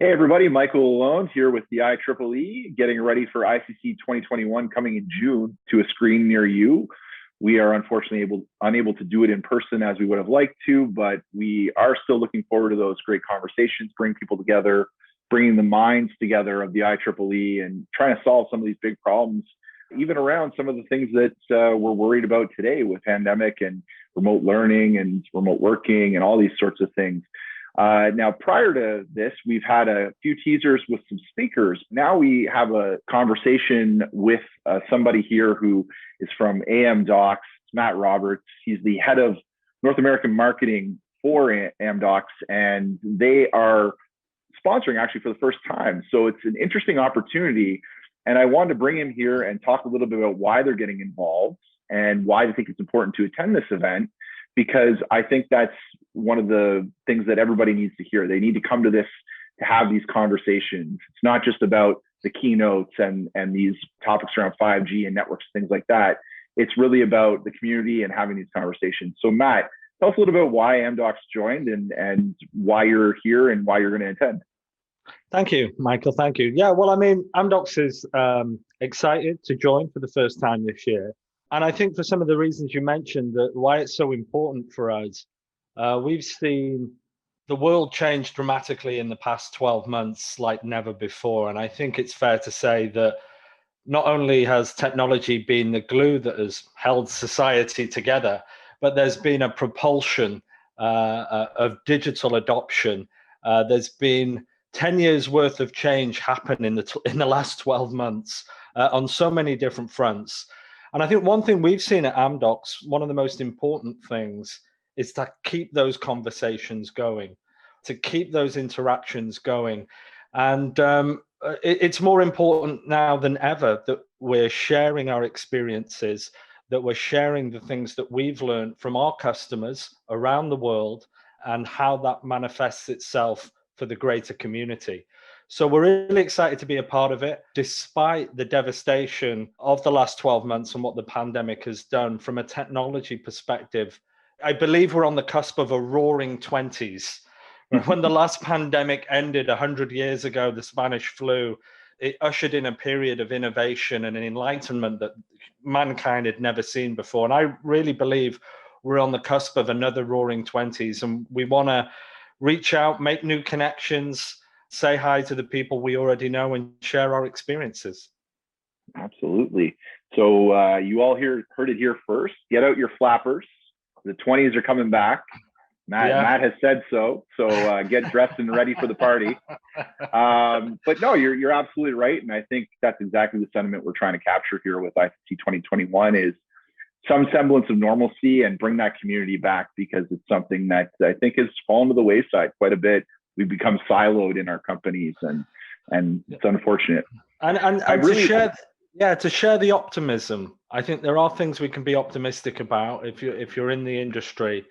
Hey everybody, Michael Lalonde here with the IEEE, getting ready for ICC 2021 coming in June to a screen near you. We are unfortunately unable to do it in person as we would have liked to, but we are still looking forward to those great conversations, bringing people together, bringing the minds together of the IEEE and trying to solve some of these big problems, even around some of the things that we're worried about today with pandemic and remote learning and remote working and all these sorts of things. Now, prior to this, we've had a few teasers with some speakers. Now we have a conversation with somebody here who is from Amdocs, it's Matt Roberts. He's the head of North American marketing for Amdocs, and they are sponsoring actually for the first time. So it's an interesting opportunity. And I wanted to bring him here and talk a little bit about why they're getting involved and why they think it's important to attend this event, because I think that's one of the things that everybody needs to hear. They need to come to this to have these conversations. It's not just about the keynotes and these topics around 5G and networks, things like that. It's really about the community and having these conversations. So Matt, tell us a little bit about why Amdocs joined and why you're here and why you're going to attend. Thank you, Michael. Thank you. Yeah, well, I mean, Amdocs is excited to join for the first time this year. And I think for some of the reasons you mentioned, that why it's so important for us, we've seen the world change dramatically in the past 12 months like never before. And I think it's fair to say that not only has technology been the glue that has held society together, but there's been a propulsion of digital adoption. There's been 10 years worth of change happen in the last 12 months on so many different fronts. And I think one thing we've seen at Amdocs, one of the most important things is to keep those conversations going, to keep those interactions going. And it's more important now than ever that we're sharing our experiences, that we're sharing the things that we've learned from our customers around the world and how that manifests itself for the greater community. So we're really excited to be a part of it, despite the devastation of the last 12 months and what the pandemic has done from a technology perspective. I believe we're on the cusp of a roaring 20s. When the last pandemic ended 100 years ago, the Spanish flu, it ushered in a period of innovation and an enlightenment that mankind had never seen before. And I really believe we're on the cusp of another roaring 20s, and we want to reach out, make new connections, say hi to the people we already know, and share our experiences. Absolutely. So you all heard it here first. Get out your flappers. The 20s are coming back. Matt has said so. So get dressed and ready for the party. But no, you're absolutely right. And I think that's exactly the sentiment we're trying to capture here with ICC 2021 is some semblance of normalcy and bring that community back, because it's something that I think has fallen to the wayside quite a bit. We've become siloed in our companies, and it's unfortunate. And really, to share the optimism. I think there are things we can be optimistic about if you're in the industry.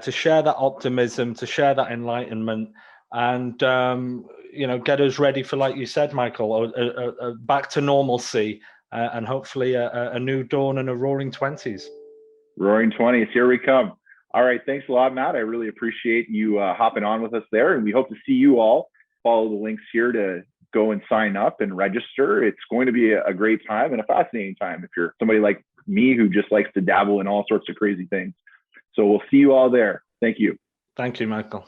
To share that optimism, to share that enlightenment, and get us ready for, like you said, Michael, back to normalcy, and hopefully a new dawn and a roaring 20s. Roaring 20s, here we come. All right, thanks a lot, Matt. I really appreciate you hopping on with us there, and we hope to see you all. Follow the links here to go and sign up and register. It's going to be a great time and a fascinating time if you're somebody like me who just likes to dabble in all sorts of crazy things. So we'll see you all there. Thank you. Thank you, Michael.